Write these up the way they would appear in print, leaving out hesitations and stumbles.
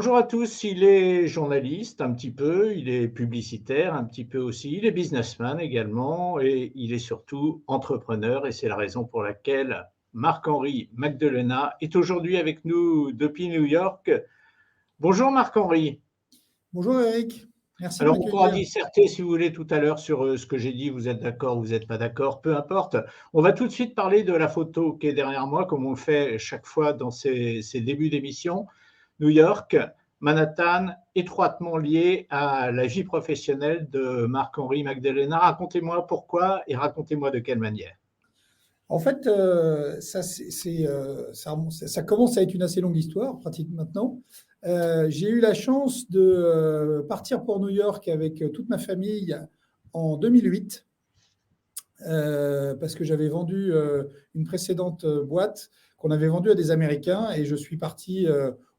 Bonjour à tous, il est journaliste un petit peu, il est publicitaire un petit peu aussi, il est businessman également et il est surtout entrepreneur et c'est la raison pour laquelle Marc-Henri Magdalena est aujourd'hui avec nous depuis New York. Bonjour Marc-Henri. Bonjour Eric, merci de Alors on pourra m'accueillir. disserter si vous voulez tout à l'heure sur ce que j'ai dit, vous êtes d'accord, vous n'êtes pas d'accord, peu importe. On va tout de suite parler de la photo qui est derrière moi, comme on le fait chaque fois dans ces débuts d'émission. New York, Manhattan, étroitement lié à la vie professionnelle de Marc-Henri Magdalena. Racontez-moi pourquoi et racontez-moi de quelle manière. En fait, ça commence à être une assez longue histoire, pratique maintenant. J'ai eu la chance de partir pour New York avec toute ma famille en 2008, parce que j'avais vendu une précédente boîte qu'on avait vendue à des Américains et je suis parti,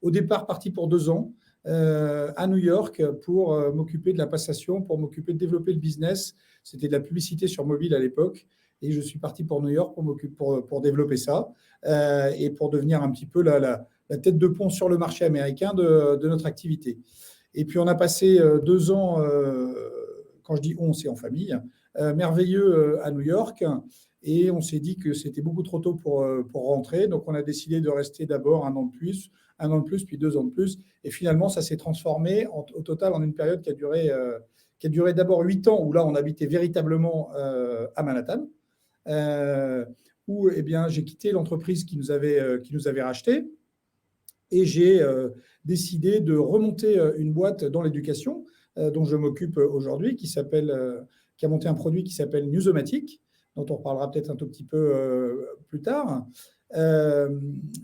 au départ, parti pour 2 ans à New York pour m'occuper de la passation, pour m'occuper de développer le business. C'était de la publicité sur mobile à l'époque. Et je suis parti pour New York pour développer ça et pour devenir un petit peu la tête de pont sur le marché américain de notre activité. Et puis, on a passé 2 ans, quand je dis on, c'est en famille, merveilleux à New York. Et on s'est dit que c'était beaucoup trop tôt pour rentrer. Donc, on a décidé de rester d'abord 1 an de plus, puis 2 ans de plus. Et finalement, ça s'est transformé au total en une période qui a duré d'abord 8 ans, où là, on habitait véritablement à Manhattan. Où j'ai quitté l'entreprise qui nous avait racheté et j'ai décidé de remonter une boîte dans l'éducation dont je m'occupe aujourd'hui, qui a monté un produit qui s'appelle Newsomatic, dont on reparlera peut-être un tout petit peu plus tard.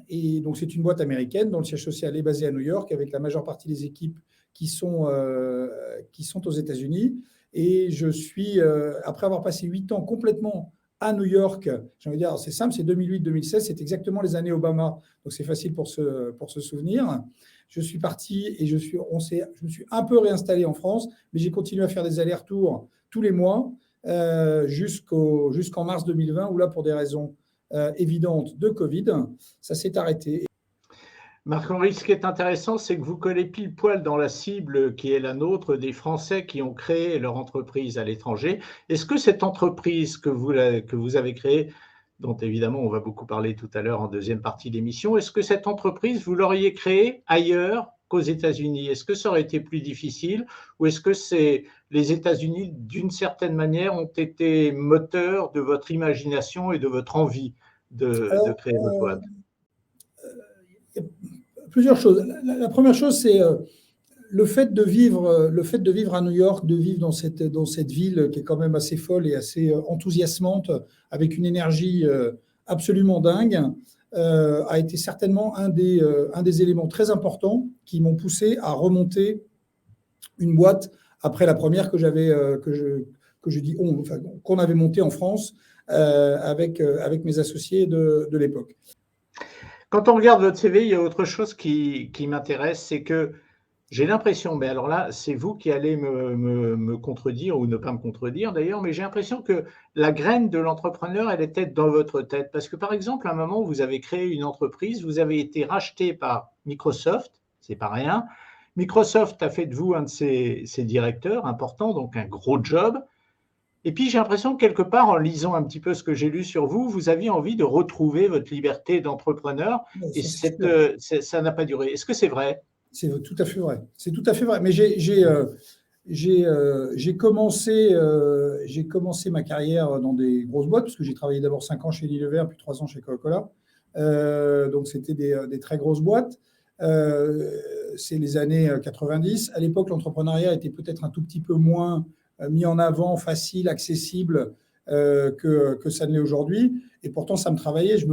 Et donc, c'est une boîte américaine dont le siège social est basé à New York, avec la majeure partie des équipes qui sont aux États-Unis. Et je suis, après avoir passé 8 ans complètement à New York, j'ai envie de dire, c'est simple, c'est 2008-2016, c'est exactement les années Obama, donc c'est facile pour se souvenir. Je suis parti et je me suis un peu réinstallé en France, mais j'ai continué à faire des allers-retours tous les mois jusqu'en mars 2020, où là, pour des raisons évidentes de Covid, ça s'est arrêté. Marc-Henri, ce qui est intéressant, c'est que vous collez pile poil dans la cible qui est la nôtre des Français qui ont créé leur entreprise à l'étranger. Est-ce que cette entreprise que vous avez créée, dont évidemment on va beaucoup parler tout à l'heure en deuxième partie de l'émission, est-ce que cette entreprise, vous l'auriez créée ailleurs qu'aux États-Unis? Est-ce que ça aurait été plus difficile ou est-ce que les États-Unis, d'une certaine manière, ont été moteurs de votre imagination et de votre envie de Alors, créer votre boîte? il y a plusieurs choses. La première chose, c'est le fait de vivre à New York, de vivre dans cette ville qui est quand même assez folle et assez enthousiasmante, avec une énergie absolument dingue, a été certainement un des éléments très importants qui m'ont poussé à remonter une boîte après la première qu'on avait montée en France avec mes associés de l'époque. Quand on regarde votre CV, il y a autre chose qui m'intéresse, c'est que j'ai l'impression, mais alors là, c'est vous qui allez me contredire ou ne pas me contredire d'ailleurs, mais j'ai l'impression que la graine de l'entrepreneur, elle était dans votre tête. Parce que par exemple, à un moment, vous avez créé une entreprise, vous avez été racheté par Microsoft, c'est pas rien. Microsoft a fait de vous un de ses directeurs importants, donc un gros job. Et puis j'ai l'impression que quelque part, en lisant un petit peu ce que j'ai lu sur vous, vous aviez envie de retrouver votre liberté d'entrepreneur et Ça, c'est sûr. ça n'a pas duré. Est-ce que c'est vrai? C'est tout à fait vrai. C'est tout à fait vrai. Mais j'ai commencé ma carrière dans des grosses boîtes, parce que j'ai travaillé d'abord 5 ans chez Unilever, puis 3 ans chez Coca-Cola. Donc, c'était des très grosses boîtes. C'est les années 90. À l'époque, l'entrepreneuriat était peut-être un tout petit peu moins mis en avant, facile, accessible que ça ne l'est aujourd'hui. Et pourtant, ça me travaillait. Je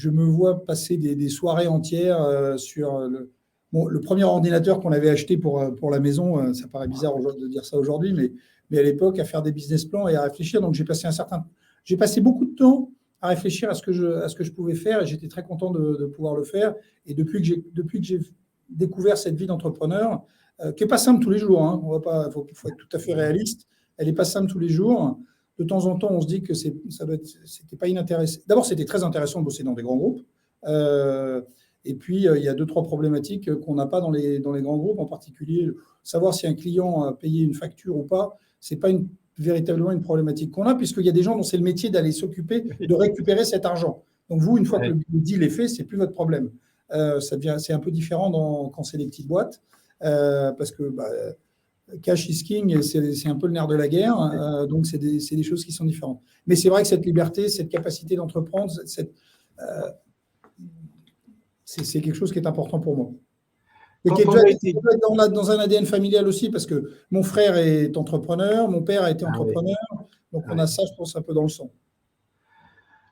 me vois passer des soirées entières sur le premier ordinateur qu'on avait acheté pour la maison. Ça paraît bizarre de dire ça aujourd'hui, mais à l'époque, à faire des business plans et à réfléchir. Donc, j'ai passé beaucoup de temps à réfléchir à ce que je pouvais faire et j'étais très content de pouvoir le faire. Et depuis que j'ai découvert cette vie d'entrepreneur, qui n'est pas simple tous les jours, hein, faut être tout à fait réaliste, elle n'est pas simple tous les jours. De temps en temps, on se dit que c'était pas inintéressant. D'abord, c'était très intéressant de bosser dans des grands groupes. Et puis, il y a 2-3 problématiques qu'on n'a pas dans les grands groupes, en particulier savoir si un client a payé une facture ou pas. Ce n'est pas véritablement une problématique qu'on a, puisqu'il y a des gens dont c'est le métier d'aller s'occuper de récupérer cet argent. Donc vous, une fois que le deal est fait, ce n'est plus votre problème. C'est un peu différent quand c'est des petites boîtes, parce que cash is king, c'est un peu le nerf de la guerre, donc c'est des choses qui sont différentes. Mais c'est vrai que cette liberté, cette capacité d'entreprendre, c'est quelque chose qui est important pour moi. Et qui est déjà dans un ADN familial aussi, parce que mon frère est entrepreneur, mon père a été entrepreneur, donc on a ça, je pense, un peu dans le sang.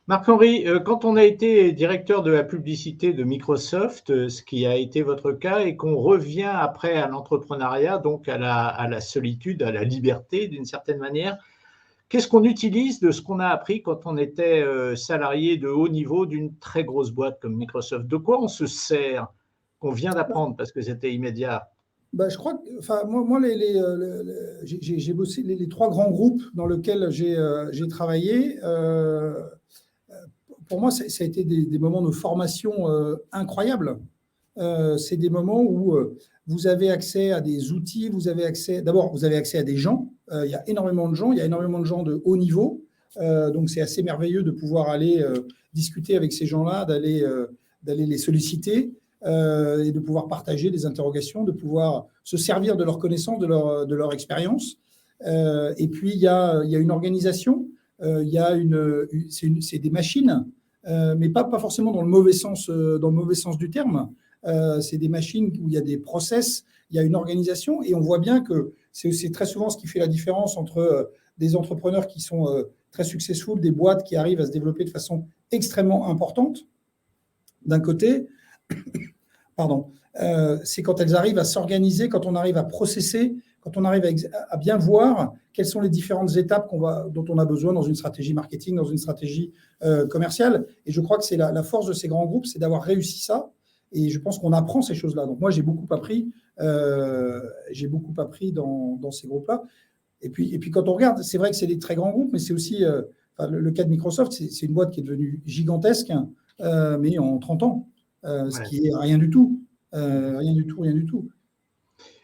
Marc-Henri, quand on a été directeur de la publicité de Microsoft, ce qui a été votre cas, et qu'on revient après à l'entrepreneuriat, donc à la solitude, à la liberté d'une certaine manière, qu'est-ce qu'on utilise de ce qu'on a appris quand on était salarié de haut niveau d'une très grosse boîte comme Microsoft? De quoi on se sert qu'on vient d'apprendre parce que c'était immédiat? Je crois que, moi j'ai bossé les 3 grands groupes dans lesquels j'ai travaillé. Pour moi, ça a été des moments de formation incroyables. C'est des moments où vous avez accès à des outils, d'abord, vous avez accès à des gens. Il y a énormément de gens, il y a énormément de gens de haut niveau. Donc, c'est assez merveilleux de pouvoir aller discuter avec ces gens-là, d'aller les solliciter et de pouvoir partager des interrogations, de pouvoir se servir de leur connaissance, de leur expérience. Et puis, il y a une organisation, c'est des machines, mais pas forcément dans le mauvais sens du terme. C'est des machines où il y a des process, il y a une organisation, et on voit bien que c'est très souvent ce qui fait la différence entre des entrepreneurs qui sont très successful, des boîtes qui arrivent à se développer de façon extrêmement importante, d'un côté, c'est quand elles arrivent à s'organiser, quand on arrive à processer, quand on arrive à bien voir quelles sont les différentes étapes dont on a besoin dans une stratégie marketing, dans une stratégie commerciale. Et je crois que c'est la force de ces grands groupes, c'est d'avoir réussi ça. Et je pense qu'on apprend ces choses-là. Donc moi, j'ai beaucoup appris dans ces groupes-là. Et puis quand on regarde, c'est vrai que c'est des très grands groupes, mais c'est aussi le cas de Microsoft, c'est une boîte qui est devenue gigantesque, mais en 30 ans, ce qui est rien du tout. Rien du tout.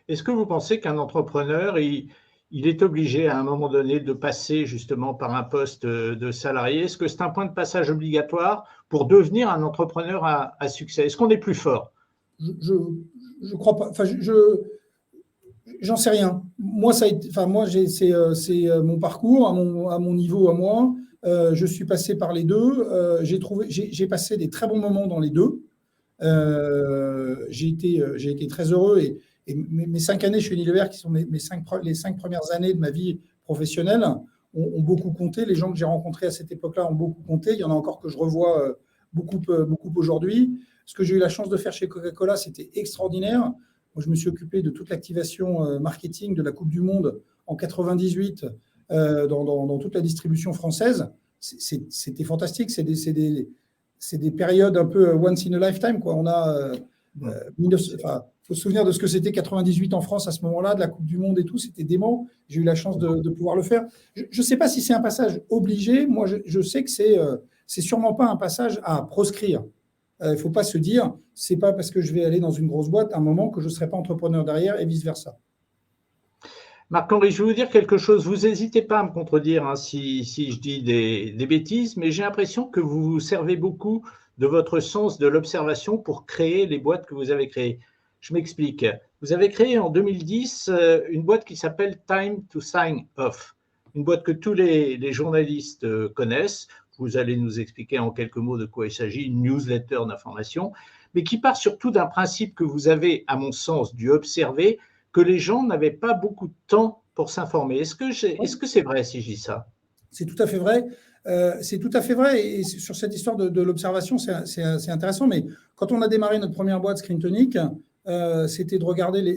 Est-ce que vous pensez qu'un entrepreneur, il est obligé à un moment donné de passer justement par un poste de salarié? Est-ce que c'est un point de passage obligatoire pour devenir un entrepreneur à succès? Est-ce qu'on est plus fort? Je crois pas. J'en sais rien. Moi, c'est mon parcours à mon niveau à moi. Je suis passé par les deux. J'ai passé des très bons moments dans les deux. J'ai été très heureux et mes 5 années chez Unilever, qui sont les 5 premières années de ma vie professionnelle, ont beaucoup compté. Les gens que j'ai rencontrés à cette époque-là ont beaucoup compté. Il y en a encore que je revois beaucoup aujourd'hui. Ce que j'ai eu la chance de faire chez Coca-Cola, c'était extraordinaire. Moi, je me suis occupé de toute l'activation marketing de la Coupe du Monde en 98 dans toute la distribution française. C'était fantastique. C'est des périodes un peu once in a lifetime, quoi. On a faut se souvenir de ce que c'était 98 en France à ce moment-là, de la Coupe du Monde et tout. C'était dément. J'ai eu la chance de pouvoir le faire. Je ne sais pas si c'est un passage obligé. Moi, je sais que c'est sûrement pas un passage à proscrire. Il ne faut pas se dire, c'est pas parce que je vais aller dans une grosse boîte à un moment que je ne serai pas entrepreneur derrière et vice-versa. Marc-Henri, je vais vous dire quelque chose. Vous n'hésitez pas à me contredire si je dis des bêtises, mais j'ai l'impression que vous vous servez beaucoup de votre sens de l'observation pour créer les boîtes que vous avez créées. Je m'explique. Vous avez créé en 2010 une boîte qui s'appelle Time to Sign Off, une boîte que tous les journalistes connaissent. Vous allez nous expliquer en quelques mots de quoi il s'agit, une newsletter d'information, mais qui part surtout d'un principe que vous avez, à mon sens, dû observer, que les gens n'avaient pas beaucoup de temps pour s'informer. Est-ce que c'est vrai si je dis ça? C'est tout à fait vrai. C'est tout à fait vrai. Et sur cette histoire de l'observation, c'est intéressant. Mais quand on a démarré notre première boîte, Screen Tonic, c'était de regarder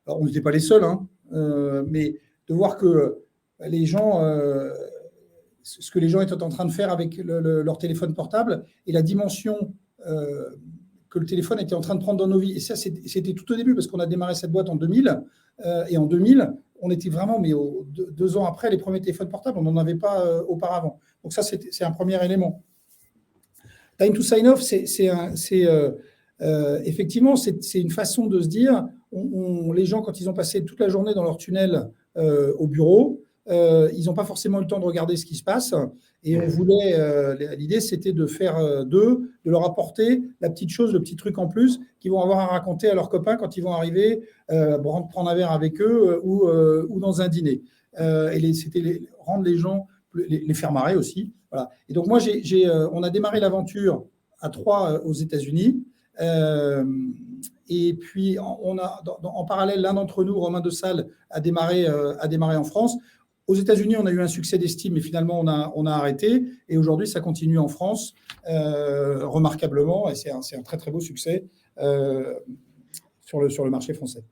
alors, on n'était pas les seuls, hein, mais de voir que les gens, ce que les gens étaient en train de faire avec leur téléphone portable et la dimension que le téléphone était en train de prendre dans nos vies. Et ça, c'était tout au début, parce qu'on a démarré cette boîte en 2000. Et en 2000, on était vraiment, mais 2 ans après les premiers téléphones portables, on n'en avait pas auparavant. Donc ça, c'est un premier élément. Time to sign off, effectivement, c'est une façon de se dire, les gens, quand ils ont passé toute la journée dans leur tunnel au bureau, ils n'ont pas forcément le temps de regarder ce qui se passe. Et on voulait, l'idée, c'était de faire d'eux, de leur apporter la petite chose, le petit truc en plus qu'ils vont avoir à raconter à leurs copains quand ils vont arriver, prendre un verre avec eux ou dans un dîner. C'était rendre les gens, les faire marrer aussi. Voilà. Et donc, moi, on a démarré l'aventure à 3 aux États-Unis. Et puis, en parallèle, l'un d'entre nous, Romain de Salle, a démarré en France. Aux États-Unis, on a eu un succès d'estime, mais finalement, on a arrêté. Et aujourd'hui, ça continue en France remarquablement. Et c'est un très, très beau succès sur le marché français.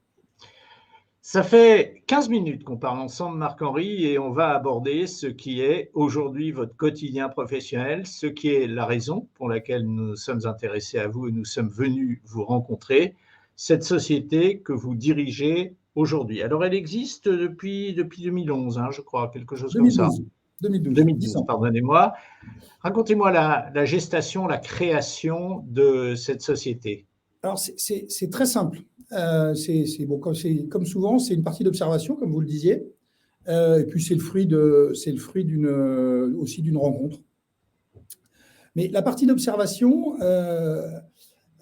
Ça fait 15 minutes qu'on parle ensemble, Marc-Henri, et on va aborder ce qui est aujourd'hui votre quotidien professionnel, ce qui est la raison pour laquelle nous sommes intéressés à vous et nous sommes venus vous rencontrer, cette société que vous dirigez aujourd'hui. Alors, elle existe depuis 2011, je crois, quelque chose 2012, comme ça. 2012, pardonnez-moi. Racontez-moi la gestation, la création de cette société. Alors, c'est très simple. Bon, comme souvent, c'est une partie d'observation, comme vous le disiez. Et puis, c'est le fruit aussi d'une rencontre. Mais la partie d'observation,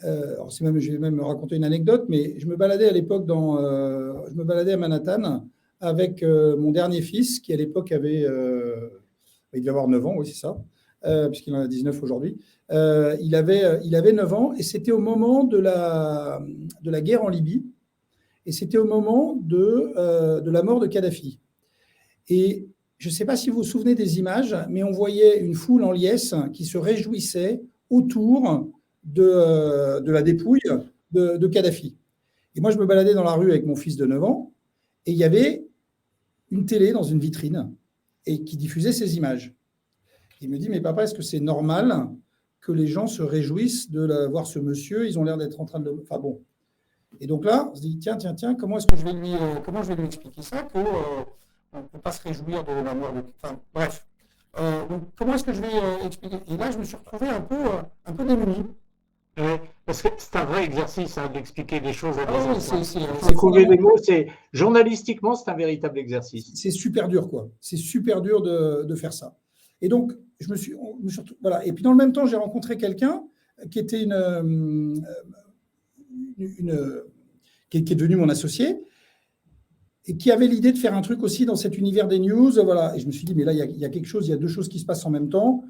je vais même raconter une anecdote, mais je me baladais à l'époque je me baladais à Manhattan avec mon dernier fils, qui à l'époque il devait avoir 9 ans, oui, c'est ça, puisqu'il en a 19 aujourd'hui. Il avait 9 ans et c'était au moment de la guerre en Libye et c'était au moment de la mort de Kadhafi. Et je ne sais pas si vous vous souvenez des images, mais on voyait une foule en liesse qui se réjouissait autour de la dépouille de Kadhafi. Et moi, je me baladais dans la rue avec mon fils de 9 ans et il y avait une télé dans une vitrine et qui diffusait ces images. Il me dit, mais papa, est-ce que c'est normal que les gens se réjouissent de voir ce monsieur? Ils ont l'air d'être en train de... Enfin bon. Et donc là, on se dit, tiens, comment je vais lui expliquer ça qu'on ne peut pas se réjouir de la mort de... Enfin, bref. Donc, comment est-ce que je vais expliquer? Et là, je me suis retrouvé un peu démuni. Parce que c'est un vrai exercice d'expliquer des choses à des enfants. C'est trouver des mots, journalistiquement, c'est un véritable exercice. C'est super dur, quoi. C'est super dur de faire ça. Et donc, voilà. Et puis, dans le même temps, j'ai rencontré quelqu'un qui était qui est devenu mon associé et qui avait l'idée de faire un truc aussi dans cet univers des news. Voilà. Et je me suis dit, mais là, il y a quelque chose, il y a 2 choses qui se passent en même temps.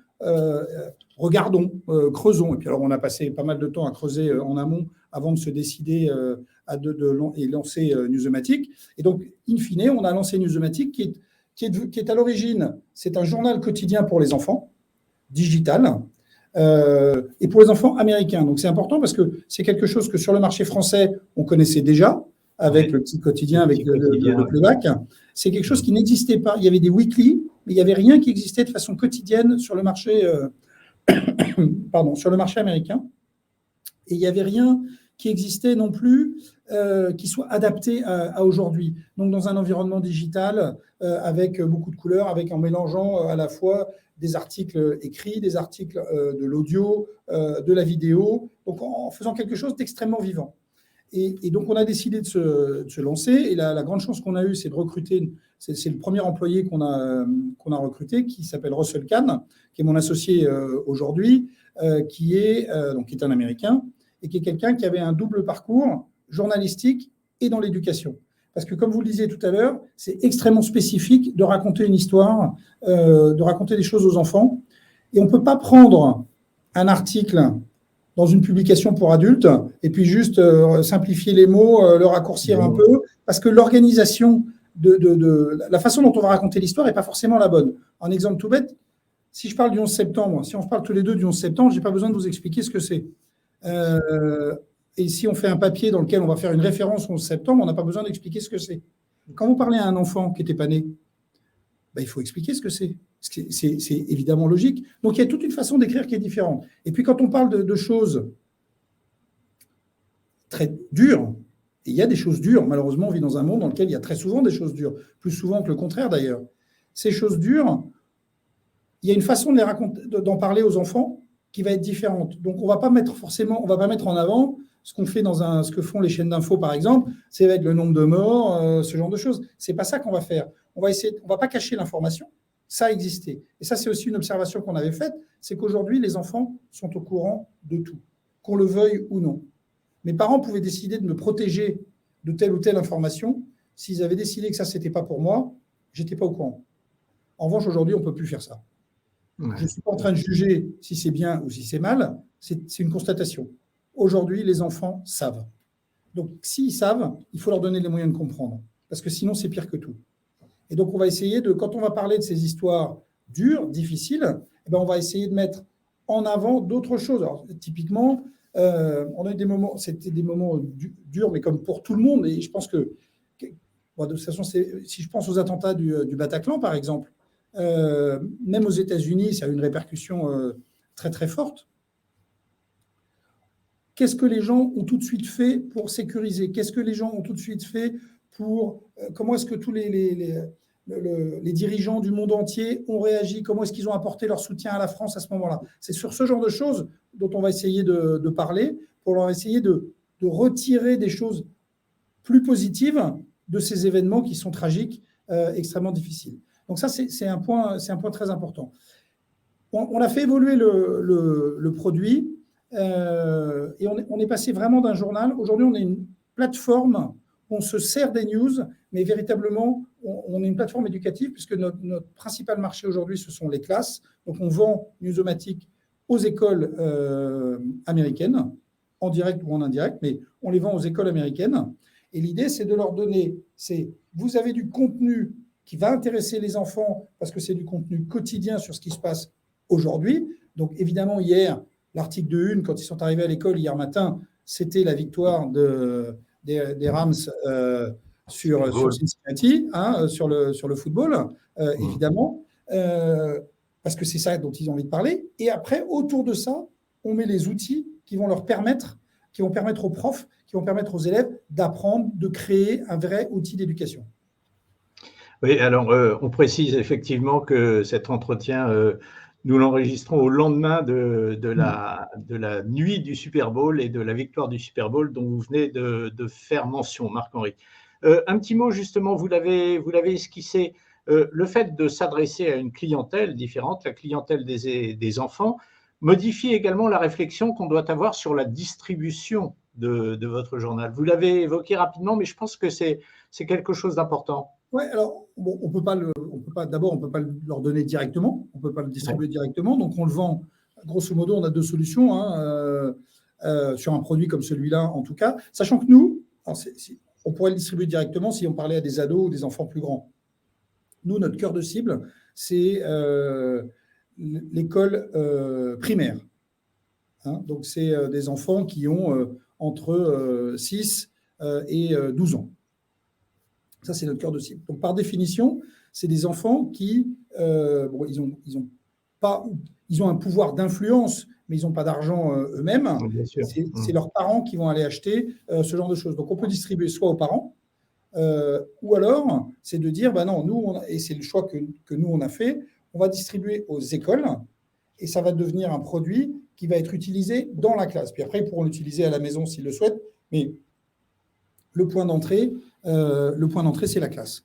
Regardons, creusons. Et puis, alors, on a passé pas mal de temps à creuser en amont avant de se décider et lancer Newsomatic. Et donc, in fine, on a lancé Newsomatic qui est à l'origine, c'est un journal quotidien pour les enfants, digital, et pour les enfants américains. Donc, c'est important parce que c'est quelque chose que sur le marché français, on connaissait déjà, avec le petit quotidien, avec le playback. C'est quelque chose qui n'existait pas. Il y avait des weekly, mais il n'y avait rien qui existait de façon quotidienne sur le marché, sur le marché américain. Et il n'y avait rien qui existait non plus qui soit adapté à aujourd'hui. Donc, dans un environnement digital avec beaucoup de couleurs, en mélangeant à la fois des articles écrits, des articles de l'audio, de la vidéo, donc en faisant quelque chose d'extrêmement vivant. Et donc, on a décidé de se lancer. Et la grande chance qu'on a eue, c'est de recruter, c'est le premier employé qu'on a recruté, qui s'appelle Russell Kahn, qui est mon associé aujourd'hui, qui est un Américain, et qui est quelqu'un qui avait un double parcours journalistique et dans l'éducation. Parce que, comme vous le disiez tout à l'heure, c'est extrêmement spécifique de raconter une histoire, de raconter des choses aux enfants. Et on ne peut pas prendre un article dans une publication pour adultes et puis juste simplifier les mots, le raccourcir un peu, parce que l'organisation la façon dont on va raconter l'histoire n'est pas forcément la bonne. Un exemple tout bête, si je parle du 11 septembre, si on se parle tous les deux du 11 septembre, je n'ai pas besoin de vous expliquer ce que c'est. Et si on fait un papier dans lequel on va faire une référence au 11 septembre, on n'a pas besoin d'expliquer ce que c'est. Quand vous parlez à un enfant qui n'était pas né, il faut expliquer ce que c'est. C'est évidemment logique. Donc, il y a toute une façon d'écrire qui est différente. Et puis, quand on parle de choses très dures, et il y a des choses dures, malheureusement, on vit dans un monde dans lequel il y a très souvent des choses dures, plus souvent que le contraire d'ailleurs. Ces choses dures, il y a une façon de les raconter, d'en parler aux enfants qui va être différente. Donc, on ne va pas mettre en avant ce qu'on fait ce que font les chaînes d'infos, par exemple, c'est avec le nombre de morts, ce genre de choses. C'est pas ça qu'on va faire. On va pas cacher l'information. Ça a existé. Et ça, c'est aussi une observation qu'on avait faite, c'est qu'aujourd'hui, les enfants sont au courant de tout, qu'on le veuille ou non. Mes parents pouvaient décider de me protéger de telle ou telle information. S'ils avaient décidé que ça, c'était pas pour moi, j'étais pas au courant. En revanche, aujourd'hui, on ne peut plus faire ça. Ouais. Je ne suis pas en train de juger si c'est bien ou si c'est mal, c'est une constatation. Aujourd'hui, les enfants savent. Donc, s'ils savent, il faut leur donner les moyens de comprendre, parce que sinon, c'est pire que tout. Et donc, on va essayer quand on va parler de ces histoires dures, difficiles, eh ben, on va essayer de mettre en avant d'autres choses. Alors, typiquement, on a eu des moments, c'était des moments durs, mais comme pour tout le monde, et je pense que, bon, de toute façon, si je pense aux attentats du Bataclan, par exemple, même aux États-Unis, ça a eu une répercussion très, très forte. Qu'est-ce que les gens ont tout de suite fait pour sécuriser? Qu'est-ce que les gens ont tout de suite fait pour... comment est-ce que tous les dirigeants du monde entier ont réagi? Comment est-ce qu'ils ont apporté leur soutien à la France à ce moment-là? C'est sur ce genre de choses dont on va essayer de parler, pour leur essayer de retirer des choses plus positives de ces événements qui sont tragiques, extrêmement difficiles. Donc ça, c'est un point très important. On a fait évoluer le produit et on est passé vraiment d'un journal. Aujourd'hui, on est une plateforme, on se sert des news, mais véritablement, on est une plateforme éducative puisque notre principal marché aujourd'hui, ce sont les classes. Donc, on vend Newsomatic aux écoles américaines, en direct ou en indirect, mais on les vend aux écoles américaines. Et l'idée, c'est de leur donner, vous avez du contenu qui va intéresser les enfants parce que c'est du contenu quotidien sur ce qui se passe aujourd'hui. Donc, évidemment, hier, l'article de Une, quand ils sont arrivés à l'école hier matin, c'était la victoire des Rams sur Cincinnati, sur le football, évidemment, parce que c'est ça dont ils ont envie de parler. Et après, autour de ça, on met les outils qui vont permettre aux profs, qui vont permettre aux élèves d'apprendre, de créer un vrai outil d'éducation. Oui, alors on précise effectivement que cet entretien, nous l'enregistrons au lendemain de la nuit du Super Bowl et de la victoire du Super Bowl dont vous venez de faire mention, Marc-Henri. Un petit mot justement, vous l'avez esquissé, le fait de s'adresser à une clientèle différente, la clientèle des enfants, modifie également la réflexion qu'on doit avoir sur la distribution de votre journal. Vous l'avez évoqué rapidement, mais je pense que c'est quelque chose d'important. Oui, alors, bon, on peut pas leur donner directement, on ne peut pas le distribuer directement, donc on le vend, grosso modo, on a deux solutions, sur un produit comme celui-là, en tout cas, sachant que nous, on pourrait le distribuer directement si on parlait à des ados ou des enfants plus grands. Nous, notre cœur de cible, c'est l'école primaire. Donc, c'est des enfants qui ont entre 6 et 12 ans. Ça, c'est notre cœur de cible. Donc, par définition, c'est des enfants qui, ils ont un pouvoir d'influence, mais ils n'ont pas d'argent eux-mêmes. C'est leurs parents qui vont aller acheter ce genre de choses. Donc, on peut distribuer soit aux parents, ou alors, c'est de dire, non, et c'est le choix que nous, on a fait, on va distribuer aux écoles, et ça va devenir un produit qui va être utilisé dans la classe. Puis après, ils pourront l'utiliser à la maison s'ils le souhaitent, mais le point d'entrée, c'est la classe.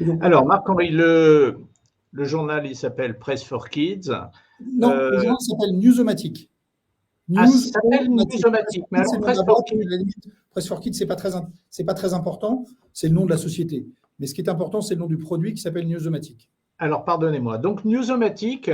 Donc, alors, Marc-Henri, le journal, il s'appelle Press for Kids. Non, le journal s'appelle Newsomatic. Ça s'appelle Newsomatic, mais alors Press for Kids, c'est pas très important, c'est le nom de la société. Mais ce qui est important, c'est le nom du produit qui s'appelle Newsomatic. Alors, pardonnez-moi. Donc, Newsomatic,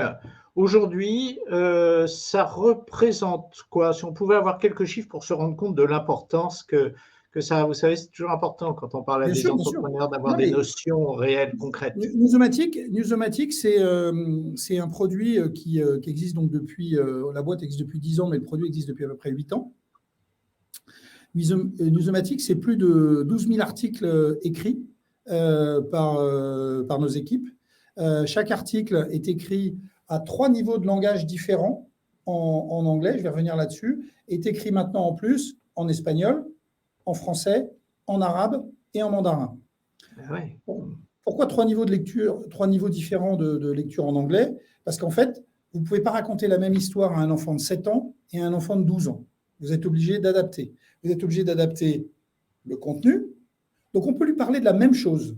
aujourd'hui, ça représente quoi? Si on pouvait avoir quelques chiffres pour se rendre compte de l'importance que ça a. Vous savez, c'est toujours important quand on parle à des entrepreneurs d'avoir des notions réelles, concrètes. Newsomatic, c'est un produit qui existe donc depuis, la boîte existe depuis 10 ans, mais le produit existe depuis à peu près 8 ans. Newsomatic, c'est plus de 12 000 articles écrits par nos équipes. Chaque article est écrit à 3 niveaux de langage différents en anglais, je vais revenir là-dessus, est écrit maintenant en plus en espagnol, en français, en arabe et en mandarin. Ouais. Pourquoi 3 niveaux de lecture, 3 niveaux différents de lecture en anglais? Parce qu'en fait, vous ne pouvez pas raconter la même histoire à un enfant de 7 ans et à un enfant de 12 ans. Vous êtes obligé d'adapter. Vous êtes obligé d'adapter le contenu. Donc, on peut lui parler de la même chose.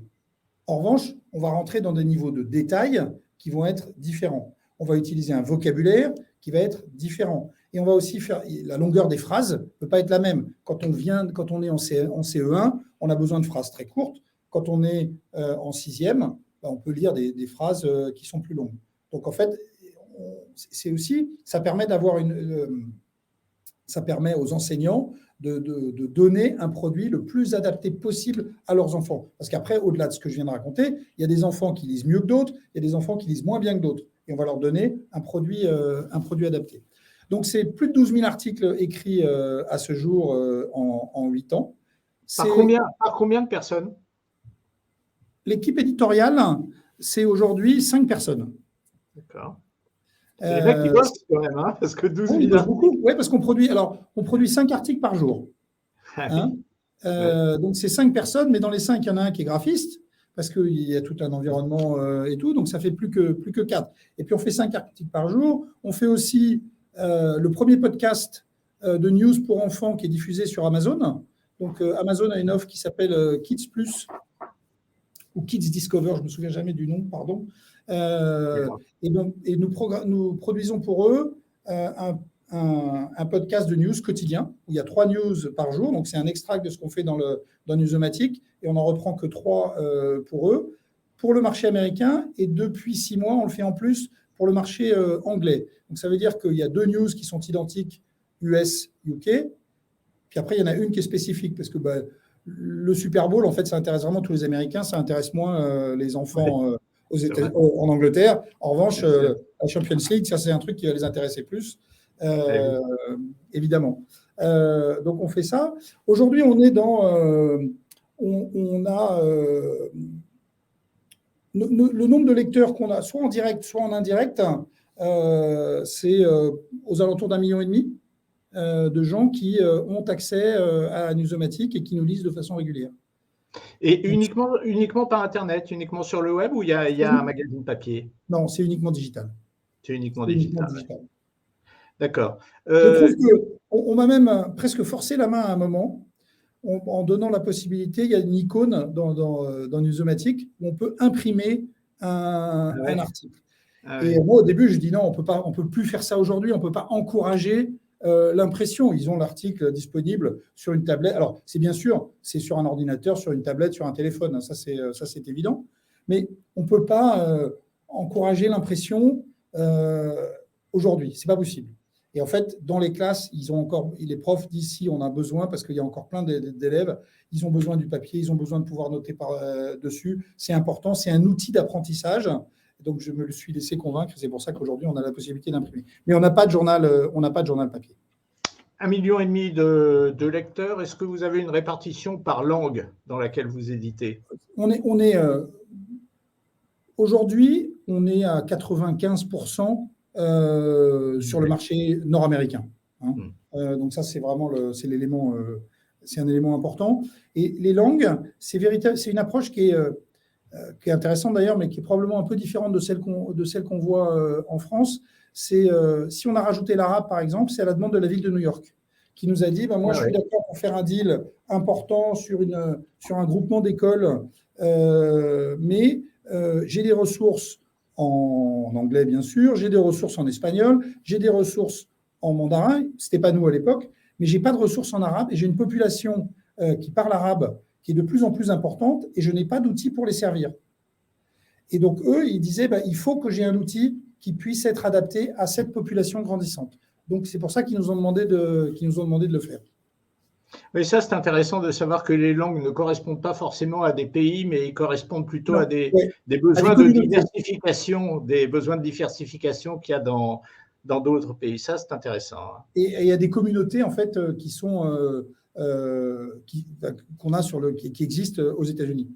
En revanche, on va rentrer dans des niveaux de détail qui vont être différents. On va utiliser un vocabulaire qui va être différent. Et on va aussi faire la longueur des phrases ne peut pas être la même. Quand on est en CE1, on a besoin de phrases très courtes. Quand on est en sixième, on peut lire des phrases qui sont plus longues. Donc en fait, ça permet ça permet aux enseignants de donner un produit le plus adapté possible à leurs enfants. Parce qu'après, au-delà de ce que je viens de raconter, il y a des enfants qui lisent mieux que d'autres, il y a des enfants qui lisent moins bien que d'autres. Et on va leur donner un produit adapté. Donc, c'est plus de 12 000 articles écrits à ce jour en 8 ans. Par combien de personnes? L'équipe éditoriale, c'est aujourd'hui 5 personnes. D'accord. C'est les mecs qui bossent quand même, hein, parce que 12 000 articles. Oui, parce qu'on produit 5 articles par jour. Hein, donc, c'est 5 personnes, mais dans les 5, il y en a un qui est graphiste, parce qu'il y a tout un environnement et tout, donc ça fait plus que 4. Et puis, on fait 5 articles par jour. On fait aussi le premier podcast de news pour enfants qui est diffusé sur Amazon. Donc, Amazon a une offre qui s'appelle Kids Plus ou Kids Discover, je ne me souviens jamais du nom, pardon. Et nous produisons pour eux un podcast de news quotidien où il y a 3 news par jour. Donc, c'est un extract de ce qu'on fait dans Newsomatic et on n'en reprend que 3 pour eux. Pour le marché américain, et depuis 6 mois, on le fait en plus pour le marché anglais. Donc, ça veut dire qu'il y a 2 news qui sont identiques US, UK. Puis après, il y en a une qui est spécifique parce que le Super Bowl, en fait, ça intéresse vraiment tous les Américains. Ça intéresse moins les enfants en Angleterre. En revanche, la Champions League, ça, c'est un truc qui va les intéresser plus, évidemment. Donc, on fait ça. Aujourd'hui, on est dans... on a... le nombre de lecteurs qu'on a, soit en direct, soit en indirect, c'est aux alentours d'1,5 million de gens qui ont accès à Newsomatic et qui nous lisent de façon régulière. Et uniquement par Internet, uniquement sur le web, ou il y a un magazine papier? Non, c'est uniquement digital. C'est uniquement digital. D'accord. Je trouve qu'on m'a même presque forcé la main à un moment en donnant la possibilité, il y a une icône dans Newsomatic où on peut imprimer un article. Et moi, au début, je dis non, on ne peut plus faire ça aujourd'hui, on ne peut pas encourager l'impression. Ils ont l'article disponible sur une tablette. Alors, c'est bien sûr, c'est sur un ordinateur, sur une tablette, sur un téléphone, ça c'est évident. Mais on ne peut pas encourager l'impression aujourd'hui, ce n'est pas possible. Et en fait, dans les classes, les profs d'ici, on a besoin, parce qu'il y a encore plein d'élèves, ils ont besoin du papier, ils ont besoin de pouvoir noter dessus. C'est important, c'est un outil d'apprentissage. Donc, je me suis laissé convaincre. C'est pour ça qu'aujourd'hui, on a la possibilité d'imprimer. Mais on n'a pas de journal papier. 1,5 million de lecteurs. Est-ce que vous avez une répartition par langue dans laquelle vous éditez? Aujourd'hui, on est à 95% sur le marché nord-américain. Hein. Donc ça, c'est vraiment c'est un élément important. Et les langues, c'est une approche qui est intéressante d'ailleurs, mais qui est probablement un peu différente de celle qu'on voit en France. C'est si on a rajouté l'arabe, par exemple, c'est à la demande de la ville de New York, qui nous a dit moi, je suis d'accord pour faire un deal important sur un groupement d'écoles, mais j'ai des ressources en anglais, bien sûr, j'ai des ressources en espagnol, j'ai des ressources en mandarin, c'était pas nous à l'époque, mais j'ai pas de ressources en arabe et j'ai une population qui parle arabe qui est de plus en plus importante et je n'ai pas d'outils pour les servir. Et donc, eux, ils disaient, il faut que j'ai un outil qui puisse être adapté à cette population grandissante. Donc, c'est pour ça qu'ils nous ont demandé de le faire. Mais ça, c'est intéressant de savoir que les langues ne correspondent pas forcément à des pays, mais ils correspondent plutôt à des besoins de diversification qu'il y a dans d'autres pays. Ça, c'est intéressant. Et il y a des communautés, en fait, qui sont... qu'on a qui existent aux États-Unis.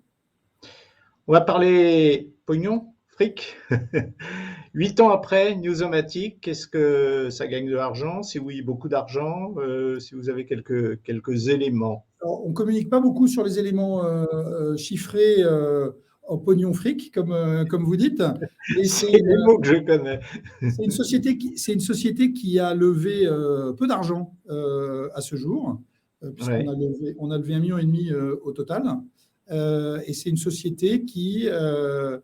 On va parler pognon, fric. 8 ans après Newsomatic, est-ce que ça gagne de l'argent? Si oui, beaucoup d'argent. Si vous avez quelques éléments. Alors, on ne communique pas beaucoup sur les éléments chiffrés au pognon fric, comme vous dites. Et c'est les mots que je connais. C'est une société qui a levé peu d'argent à ce jour, puisqu'on Ouais. on a levé 1,5 million au total. Et c'est une société qui est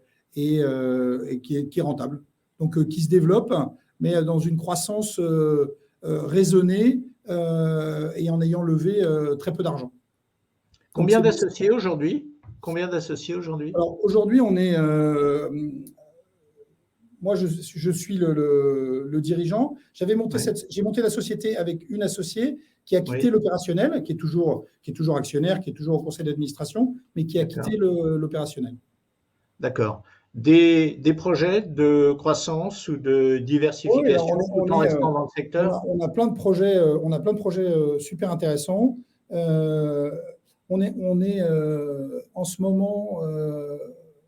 rentable, donc qui se développe, mais dans une croissance raisonnée et en ayant levé très peu d'argent. Donc, Combien d'associés aujourd'hui? Combien d'associés aujourd'hui? alors aujourd'hui, on est moi, je suis le dirigeant. Ouais. J'ai monté la société avec une associée qui a quitté Oui, l'opérationnel, qui est toujours actionnaire, qui est toujours au conseil d'administration, mais qui a d'accord. quitté l'opérationnel. D'accord. Des projets de croissance ou de Oui, alors diversification tout en restant dans le secteur? on a plein de projets, super intéressants. Euh, on est en ce moment,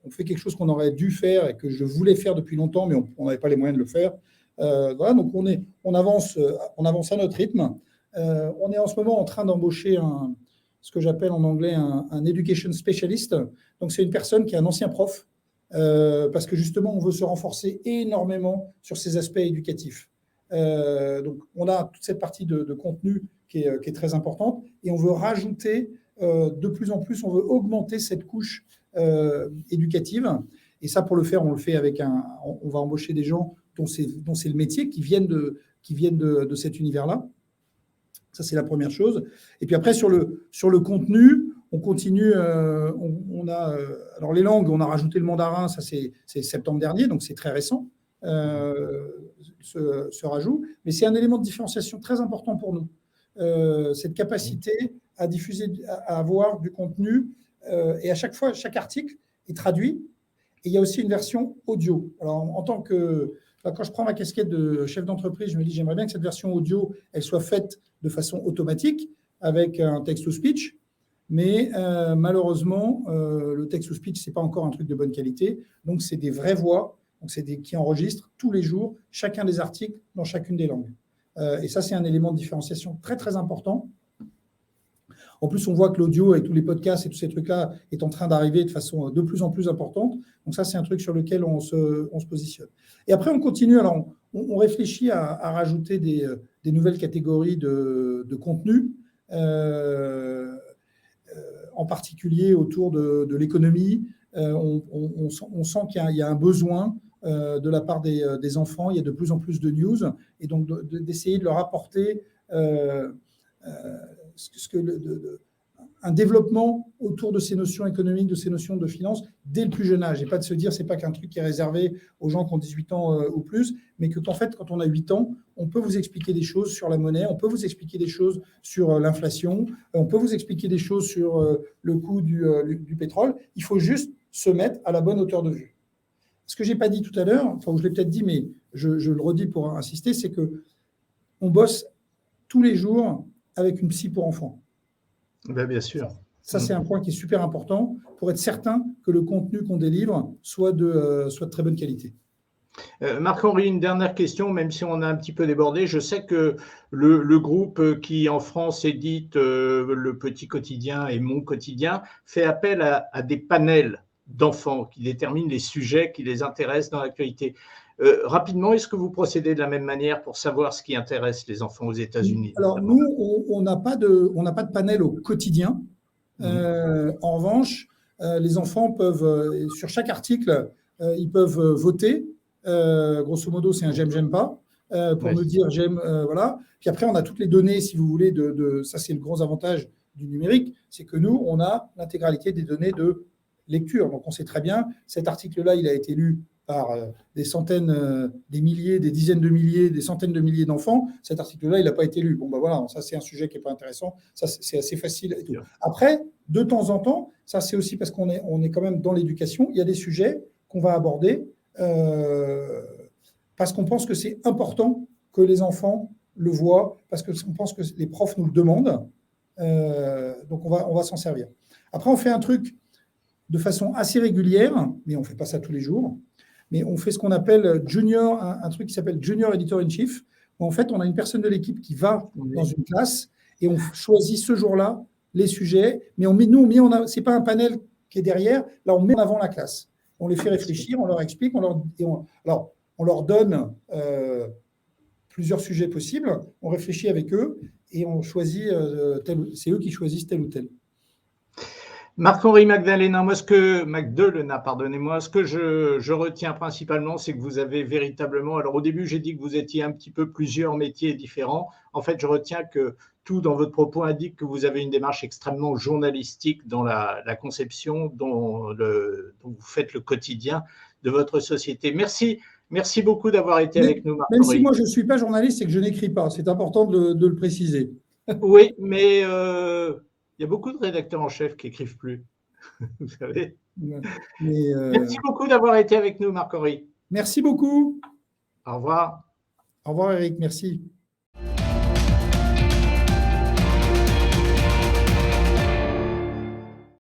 on fait quelque chose qu'on aurait dû faire et que je voulais faire depuis longtemps, mais on n'avait pas les moyens de le faire. Voilà, donc on avance à notre rythme. On est en ce moment en train d'embaucher ce que j'appelle en anglais un education specialist. Donc c'est une personne qui est un ancien prof, parce que justement on veut se renforcer énormément sur ces aspects éducatifs. Donc on a toute cette partie de contenu qui est très importante et on veut rajouter de plus en plus, on veut augmenter cette couche éducative. Et ça, pour le faire, on le fait on va embaucher des gens dont c'est le métier, qui viennent de cet univers-là. Ça, c'est la première chose. Et puis après, sur le contenu, on continue. Alors, les langues, on a rajouté le mandarin, ça, c'est septembre dernier, donc c'est très récent, ce rajout. Mais c'est un élément de différenciation très important pour nous. Cette capacité à diffuser, à avoir du contenu. Et à chaque fois, chaque article est traduit. Et il y a aussi une version audio. Alors, quand je prends ma casquette de chef d'entreprise, je me dis, j'aimerais bien que cette version audio, elle soit faite de façon automatique avec un text-to-speech. Mais malheureusement, le text-to-speech, ce n'est pas encore un truc de bonne qualité. Donc, c'est des vraies voix. Donc, qui enregistrent tous les jours chacun des articles dans chacune des langues. Et ça, c'est un élément de différenciation très, très important. En plus, on voit que l'audio avec tous les podcasts et tous ces trucs-là est en train d'arriver de façon de plus en plus importante. Donc ça, c'est un truc sur lequel on se positionne. Et après, on continue. Alors, on réfléchit à rajouter des nouvelles catégories de contenu, en particulier autour de l'économie. On sent qu'il y a un besoin de la part des enfants. Il y a de plus en plus de news. Et donc, d'essayer de leur apporter un développement autour de ces notions économiques, de ces notions de finance, dès le plus jeune âge. Et pas de se dire, c'est pas qu'un truc qui est réservé aux gens qui ont 18 ans ou plus, mais qu'en fait, quand on a 8 ans, on peut vous expliquer des choses sur la monnaie, on peut vous expliquer des choses sur l'inflation, on peut vous expliquer des choses sur le coût du pétrole. Il faut juste se mettre à la bonne hauteur de vue. Ce que je n'ai pas dit tout à l'heure, enfin, je l'ai peut-être dit, mais je le redis pour insister, c'est qu'on bosse tous les jours avec une psy pour enfants. Ben, bien sûr. Ça, c'est un point qui est super important pour être certain que le contenu qu'on délivre soit de très bonne qualité. Marc-Henri, une dernière question, même si on a un petit peu débordé. Je sais que le groupe qui en France édite le Petit Quotidien et Mon Quotidien fait appel à des panels d'enfants qui déterminent les sujets qui les intéressent dans l'actualité. Rapidement, est-ce que vous procédez de la même manière pour savoir ce qui intéresse les enfants aux États-Unis? Alors, nous, on n'a pas de panel au quotidien. En revanche, les enfants peuvent, sur chaque article, ils peuvent voter. Grosso modo, c'est un j'aime pas, pour me dire j'aime, voilà. Puis après, on a toutes les données, si vous voulez, ça c'est le gros avantage du numérique, c'est que nous, on a l'intégralité des données de lecture. Donc, on sait très bien, cet article-là, il a été lu par des centaines, des milliers, des dizaines de milliers, des centaines de milliers d'enfants. Cet article-là, il n'a pas été lu. Bon, ben voilà, ça, c'est un sujet qui n'est pas intéressant. Ça, c'est assez facile. Et tout. Après, de temps en temps, ça, c'est aussi parce qu'on est quand même dans l'éducation, il y a des sujets qu'on va aborder parce qu'on pense que c'est important que les enfants le voient, parce qu'on pense que les profs nous le demandent. Donc, on va s'en servir. Après, on fait un truc de façon assez régulière, mais on ne fait pas ça tous les jours. Mais on fait ce qu'on appelle un truc qui s'appelle Junior Editor in Chief, où en fait, on a une personne de l'équipe qui va dans une classe et on choisit ce jour-là les sujets. Mais ce n'est pas un panel qui est derrière. Là, on met en avant la classe. On les fait réfléchir, on leur explique, on leur donne plusieurs sujets possibles, on réfléchit avec eux et on choisit, c'est eux qui choisissent tel ou tel. Marc-Henri Magdalena, Magdalena, pardonnez-moi, ce que je retiens principalement, c'est que vous avez véritablement, alors au début j'ai dit que vous étiez un petit peu plusieurs métiers différents, en fait je retiens que tout dans votre propos indique que vous avez une démarche extrêmement journalistique dans la conception dont vous faites le quotidien de votre société. Merci beaucoup d'avoir été avec nous, Même si Marc-Henri. moi je ne suis pas journaliste et que je n'écris pas, c'est important de le préciser. Oui, mais il y a beaucoup de rédacteurs en chef qui n'écrivent plus, vous savez. Merci beaucoup d'avoir été avec nous, Marc-Henri. Merci beaucoup. Au revoir. Au revoir, Eric. Merci.